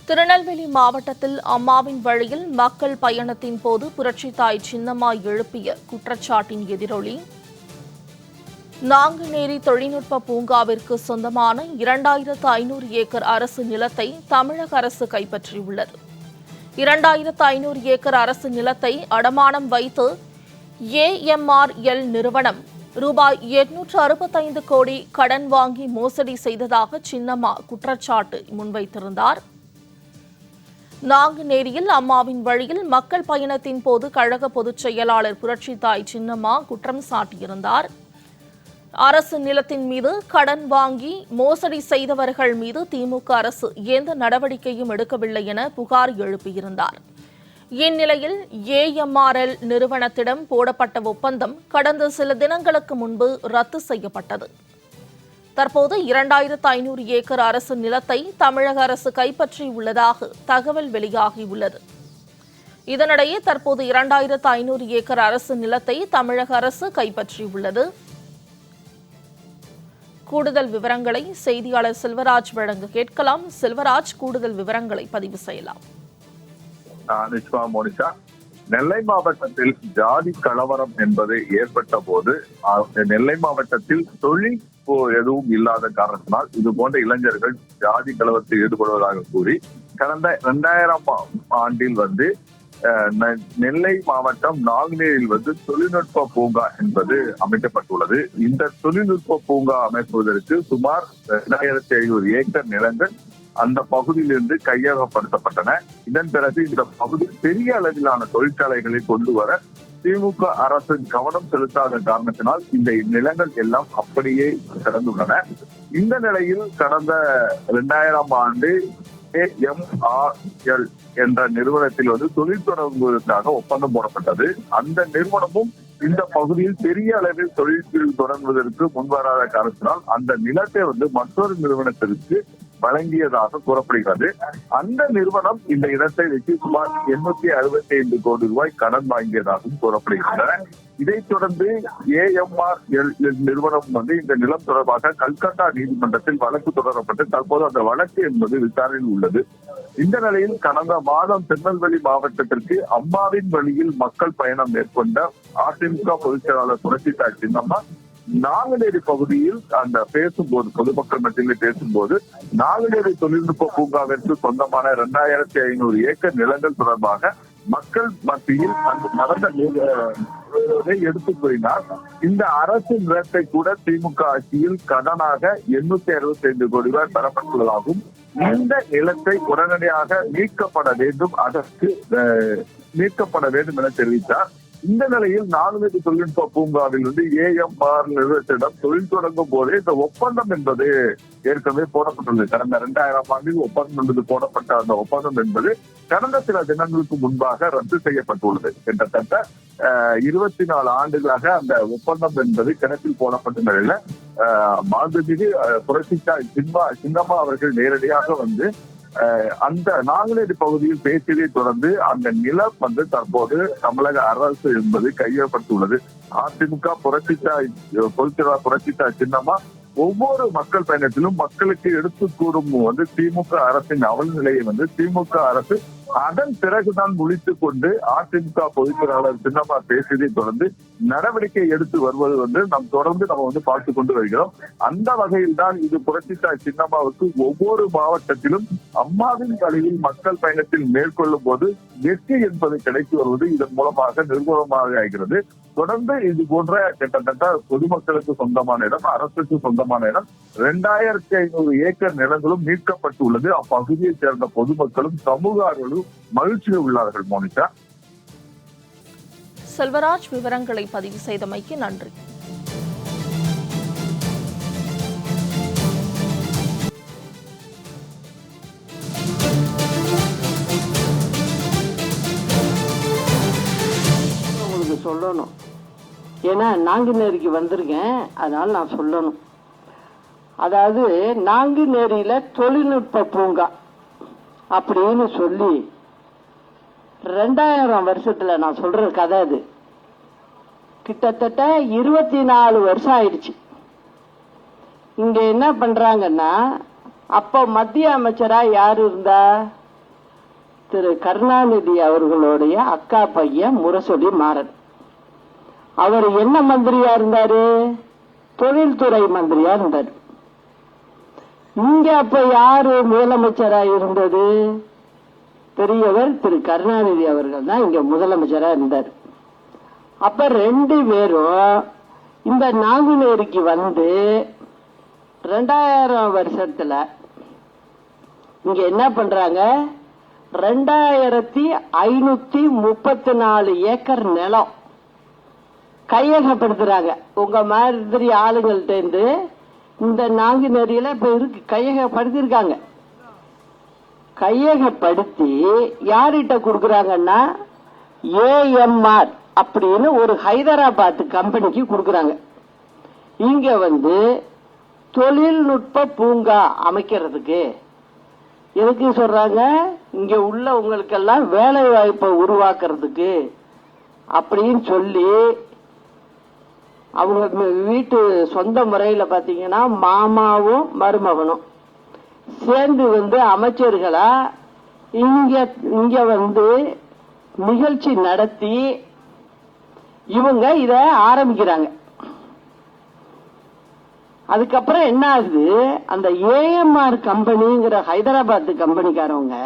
திருநெல்வேலி மாவட்டத்தில் அம்மாவின் வழியில் மக்கள் பயணத்தின் போது புரட்சித்தாய் சின்னம்மா எழுப்பிய குற்றச்சாட்டின் எதிரொலி நாங்குநேரி தொழில்நுட்ப பூங்காவிற்கு சொந்தமான 2500 ஏக்கர் அரசு நிலத்தை தமிழக அரசு கைப்பற்றியுள்ளது. 2500 ஏக்கர் அரசு நிலத்தை அடமானம் வைத்து AMRL நிறுவனம் ரூபாய் 865 கோடி கடன் வாங்கி மோசடி செய்ததாக சின்னம்மா குற்றச்சாட்டு முன்வைத்திருந்தார். நாங்குநேரியில் அம்மாவின் வழியில் மக்கள் பயணத்தின் போது கழக பொதுச் செயலாளர் புரட்சித்தாய் சின்னம்மா குற்றம் சாட்டியிருந்தார். அரசு நிலத்தின் மீது கடன் வாங்கி மோசடி செய்தவர்கள் மீது திமுக அரசு எந்த நடவடிக்கையும் எடுக்கவில்லை என புகார் எழுப்பியிருந்தார். இந்நிலையில் AMRL நிறுவனத்திடம் போடப்பட்ட ஒப்பந்தம் கடந்த சில தினங்களுக்கு முன்பு ரத்து செய்யப்பட்டது. தற்போது 2500 ஏக்கர் அரசு நிலத்தை தமிழக அரசு கைப்பற்றியுள்ளதாக தகவல் வெளியாகியுள்ளது. இதனிடையே தற்போது 2500 ஏக்கர் அரசு நிலத்தை தமிழக அரசு கைப்பற்றியுள்ளது. கூடுதல் விவரங்களை செய்தியாளர் செல்வராஜ் வழங்க கேட்கலாம். செல்வராஜ், கூடுதல் விவரங்களை பதிவு செய்யலாம். நெல்லை மாவட்டத்தில் ஜாதி கலவரம் என்பது ஏற்பட்ட போது நெல்லை மாவட்டத்தில் தொழில் எதுவும் இல்லாத காரணத்தினால் இது போன்ற இளைஞர்கள் ஜாதி கலவரத்தில் ஈடுபடுவதாக கூறி கடந்த 2000 ஆண்டில் நெல்லை மாவட்டம் நாங்குநேரியில் தொழில்நுட்ப பூங்கா என்பது அமைக்கப்பட்டுள்ளது. இந்த தொழில்நுட்ப பூங்கா அமைப்பதற்கு சுமார் 2500 ஏக்கர் நிலங்கள் அந்த பகுதியிலிருந்து கையகப்படுத்தப்பட்டன. இதன் பிறகு இந்த பகுதியில் பெரிய அளவிலான தொழிற்சாலைகளை கொண்டு வர திமுக அரசு கவனம் செலுத்தாத காரணத்தினால் இந்த நிலங்கள் எல்லாம் அப்படியே கிடந்துள்ளன. இந்த நிலையில் கடந்த 2000 ஆண்டு AMRL என்ற நிறுவனத்தில் தொழில் தொடங்குவதற்காக ஒப்பந்தம் போடப்பட்டது. அந்த நிறுவனமும் இந்த பகுதியில் பெரிய அளவில் தொழில் தொடங்குவதற்கு முன்வராத காரணத்தினால் அந்த நிலத்தை மற்றொரு நிறுவனத்திற்கு வழங்கியதாக கூறப்படுகிறது. அந்த நிறுவனம் இந்த இடத்தை வச்சு சுமார் 865 கோடி ரூபாய் கடன் வாங்கியதாகவும் கூறப்படுகின்றன. இதைத் தொடர்ந்து AMRL நிறுவனம் இந்த நிலம் தொடர்பாக கல்கத்தா நீதிமன்றத்தில் வழக்கு தொடரப்பட்டு தற்போது அந்த வழக்கு என்பது விசாரணையில் உள்ளது. இந்த நிலையில் கடந்த மாதம் திருநெல்வேலி மாவட்டத்திற்கு அம்மாவின் வழியில் மக்கள் பயணம் மேற்கொண்ட அதிமுக பொதுச் செயலாளர் புரட்சித்தாய் சின்னம்மா நாங்குநேரி பகுதியில் அந்த பேசும்போது பொதுமக்கள் மத்தியில் பேசும்போது நாங்குநேரி தொழில்நுட்ப பூங்காவிற்கு சொந்தமான 2500 ஏக்கர் நிலங்கள் தொடர்பாக மக்கள் மத்தியில் நடந்த எடுத்து கூறினார். இந்த அரசு நிலத்தை கூட திமுக ஆட்சியில் கடனாக 865 கோடி ரூபாய் பெறப்பட்டுள்ளதாகவும் இந்த நிலத்தை உடனடியாக மீட்கப்பட வேண்டும், அதற்கு மீட்கப்பட வேண்டும் என தெரிவித்தார். இந்த நிலையில் நாங்குநேரி தொழில்நுட்ப பூங்காவில் AMRL நிறுவனத்திடம் தொழில் தொடங்கும் போதே இந்த ஒப்பந்தம் என்பது ஏற்கனவே போடப்பட்டுள்ளது. கடந்த 2000 ஆண்டில் ஒப்பந்தம் என்பது போடப்பட்ட அந்த ஒப்பந்தம் என்பது கடந்த சில தினங்களுக்கு முன்பாக ரத்து செய்யப்பட்டுள்ளது. கிட்டத்தட்ட 24 ஆண்டுகளாக அந்த ஒப்பந்தம் என்பது கிணற்றில் போடப்பட்ட நிலையில மாண்புமிகு புரட்சித்தாய் சின்னம்மா அவர்கள் நேரடியாக அந்த நாங்குநேரி பகுதியில் பேசியதை தொடர்ந்து அந்த நிலம் தற்போது தமிழக அரசு என்பது கையகப்பட்டுள்ளது. அதிமுக புரட்சித்தாய் சின்னம்மா ஒவ்வொரு மக்கள் பயணத்திலும் மக்களுக்கு எடுத்து கூறும் திமுக அரசின் அவல் நிலையை திமுக அரசு அதன் பிறகுதான் முழித்துக் கொண்டு அதிமுக பொதுச் செயலாளர் சின்னம்மா பேசியதை தொடர்ந்து நடவடிக்கை எடுத்து வருவது நாம் தொடர்ந்து பார்த்து கொண்டு வருகிறோம். அந்த வகையில் தான் இது புரட்சித்தாய் சின்னம்மாவுக்கு ஒவ்வொரு மாவட்டத்திலும் அம்மாவின் வழியில் மக்கள் பயணத்தில் மேற்கொள்ளும் போது வெற்றி என்பது கிடைத்து வருவது இதன் மூலமாக நிர்மூலமாக ஆகிறது. தொடர்ந்து இது போன்ற கிட்டத்தட்ட பொதுமக்களுக்கு சொந்தமான இடம், அரசுக்கு சொந்தமான இடம் 2500 ஏக்கர் நிலங்களும் மீட்கப்பட்டுள்ளது. அப்பகுதியைச் சேர்ந்த பொதுமக்களும் சமூக ஆர்வலரும் மகிழ்ச்சியில் உள்ளார்கள். மோனிஷா, செல்வராஜ், விவரங்களை பதிவு செய்தமைக்கு நன்றி. உங்களுக்கு சொல்லணும், ஏன்னா நாங்குநேரிக்கு வந்திருக்கேன், அதனால நான் சொல்லணும். அதாவது நாங்குநேரியில தொழில்நுட்ப பூங்கா அப்படின்னு சொல்லி 2000 வருஷத்துல நான் சொல்ற கதை அது கிட்டத்தட்ட 24 வருஷம் ஆயிடுச்சு. இங்க என்ன பண்றாங்கன்னா, அப்ப மத்திய அமைச்சரா யாரு இருந்தா? திரு கருணாநிதி அவர்களுடைய அக்கா பையன் முரசொலி மாறன். அவர் என்ன மந்திரியா இருந்தாரு? தொழில்துறை மந்திரியா இருந்தார். இங்க அப்ப யாரு முதலமைச்சரா இருந்தது? பெரியவர் திரு கருணாநிதி அவர்கள் தான் இங்க முதலமைச்சரா இருந்தார். அப்ப ரெண்டு பேரும் இந்த நாங்குநேரிக்கு வந்து 2000 வருஷத்துல இங்க என்ன பண்றாங்க? 2534 ஏக்கர் நிலம் கையகப்படுத்துறாங்க. உங்க மாதிரி ஆளுங்கள்ட்ட இருந்து இந்த நாங்குநேரியில இப்ப இருக்கு கையகப்படுத்திருக்காங்க. கையகப்படுத்தி யார்கிட்ட கொடுக்கறாங்கன்னா ஏஎம்ஆர் அப்படின்னு ஒரு ஹைதராபாத் கம்பெனிக்கு கொடுக்கறாங்க. இங்க வந்து தொழில்நுட்ப பூங்கா அமைக்கிறதுக்கு எதுக்கு சொல்றாங்க? இங்க உள்ள உங்களுக்கெல்லாம் வேலை வாய்ப்பை உருவாக்குறதுக்கு அப்படின்னு சொல்லி அவங்க வீட்டு சொந்த முறையில பாத்தீங்கன்னா மாமாவும் மருமகனும் சேர்ந்து வந்து அமைச்சர்களா இங்க வந்து நிகழ்ச்சி நடத்தி இவங்க இத ஆரம்பிக்கிறாங்க. அதுக்கப்புறம் என்ன ஆகுது? அந்த ஏஎம்ஆர் கம்பெனிங்கிற ஹைதராபாத் கம்பெனிக்காரவங்க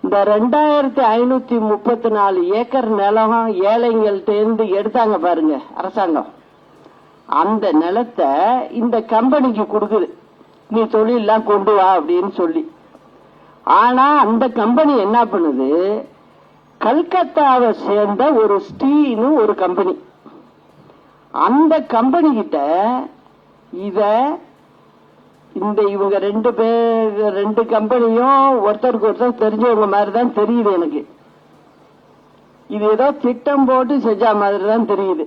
இந்த 2534 ஏக்கர் நிலம் ஏழைங்கள்ட்ட எடுத்தாங்க பாருங்க அரசாங்கம். அந்த நிலத்தை இந்த கம்பெனிக்கு கொடுக்குது, நீ தொழிலெல்லாம் கொண்டு வா அப்படின்னு சொல்லி. ஆனா அந்த கம்பெனி என்ன பண்ணுது? கல்கத்தாவை சேர்ந்த ஒரு ஸ்டீன்னு ஒரு கம்பெனி, அந்த கம்பெனி கிட்ட இவங்க ரெண்டு கம்பெனியும் ஒருத்தருக்கு ஒருத்தர் தெரிஞ்சவங்க மாதிரி தான் தெரியுது எனக்கு. இது ஏதோ திட்டம் போட்டு செஞ்ச மாதிரி தான் தெரியுது.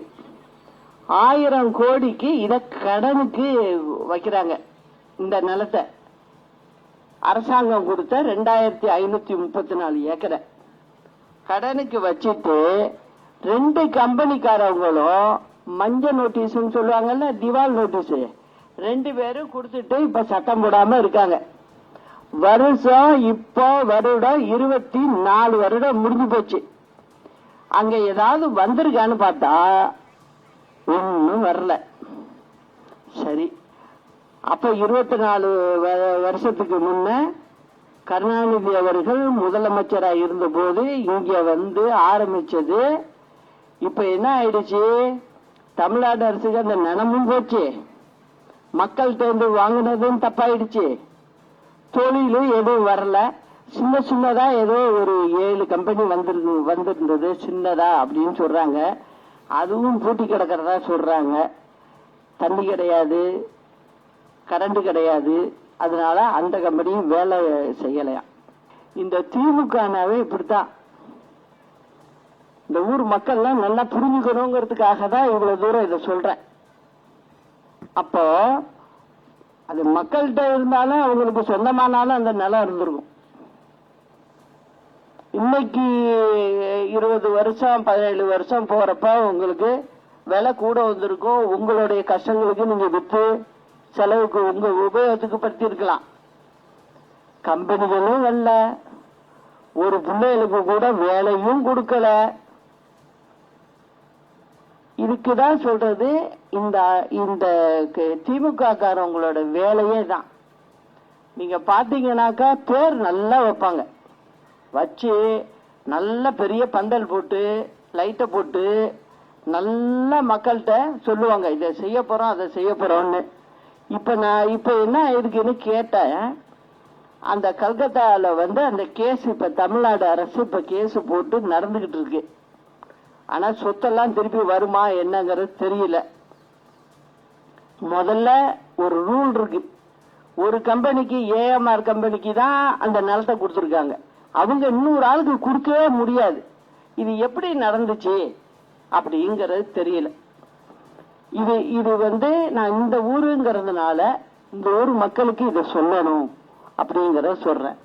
1000 கோடிக்கு இத கடனுக்கு வைக்கிறாங்க. இந்த நிலத்தை அரசாங்கம் கொடுத்த 2534 ஏக்கரை கடனுக்கு வச்சுட்டு 2 கம்பெனிக்காரவங்களும் மஞ்சள் நோட்டீஸ் சொல்லுவாங்கல்ல, திவால் நோட்டீஸ், 2 பேரும் கொடுத்துட்டு இப்ப சட்டம் போடாம இருக்காங்க. வருஷம் இப்போ வருடம் 24 வருடம் முடிஞ்சு போச்சு. அங்க ஏதாவது வந்திருக்கான்னு பார்த்தா ஒன்னும் வரல. சரி, அப்ப 24 வருஷத்துக்கு முன்ன கருணாநிதி அவர்கள் முதலமைச்சரா இருந்த போது இங்க வந்து ஆரம்பிச்சது. இப்ப என்ன ஆயிடுச்சு? தமிழ்நாடு அரசுக்கு அந்த நிலமும் போச்சு, மக்கள்கிட்ட வாங்கினதும் தப்பாயிடுச்சு, தொழிலும் எதுவும் வரல. சின்னதா ஏதோ ஒரு 7 கம்பெனி வந்திருந்தது சின்னதா அப்படின்னு சொல்றாங்க. அதுவும் பூட்டி கிடக்கிறதா சொல்றாங்க. தண்ணி கிடையாது, கரண்ட் கிடையாது, அதனால அந்த கம்பெனியும் வேலை செய்யலையா. இந்த திமுகனாவே இப்படித்தான். இந்த ஊர் மக்கள்லாம் நல்லா புரிஞ்சுக்கணுங்கிறதுக்காக தான் இவ்வளவு தூரம் இதை சொல்றேன். அப்போ அது மக்கள்கிட்ட இருந்தாலும் அவங்களுக்கு சொந்தமானாலும் அந்த நிலம் இருந்திருக்கும். இன்னைக்கு 20 வருஷம் 17 வருஷம் போறப்ப உங்களுக்கு விலை கூட வந்திருக்கும். உங்களுடைய கஷ்டங்களுக்கு நீங்க வித்து செலவுக்கு உங்க உபயோகத்துக்கு படுத்தி இருக்கலாம். கம்பெனிகளும் வரல, ஒரு பிள்ளைகளுக்கு கூட வேலையும் கொடுக்கல. இதுக்குதான் சொல்றது இந்த திமுக காரவங்களோட வேலையே தான். நீங்க பாத்தீங்கன்னாக்கா பேர் நல்லா வைப்பாங்க, வச்சு நல்ல பெரிய பந்தல் போட்டு லைட்டை போட்டு நல்ல மக்கள்கிட்ட சொல்லுவாங்க, இதை செய்ய போறோம் அதை செய்ய போறோம்னு. இப்ப என்ன இருக்குன்னு கேட்டேன். அந்த கல்கத்தால வந்து அந்த கேஸ் இப்ப தமிழ்நாடு அரசு இப்ப கேஸ் போட்டு நடந்துகிட்டு இருக்கு. ஆனா சொத்தெல்லாம் திருப்பி வருமா என்னங்கிறது தெரியல. முதல்ல ஒரு ரூல் இருக்கு, ஒரு கம்பெனிக்கு ஏஎம்ஆர் கம்பெனிக்கு தான் அந்த நிலத்தை கொடுத்துருக்காங்க, அவங்க இன்னொரு ஆளுக்கு கொடுக்கவே முடியாது. இது எப்படி நடந்துச்சு அப்படிங்கிறது தெரியல. இது வந்து நான் இந்த ஊருங்கிறதுனால இந்த ஊர் மக்களுக்கு இதை சொல்லணும் அப்படிங்கறத சொல்றேன்.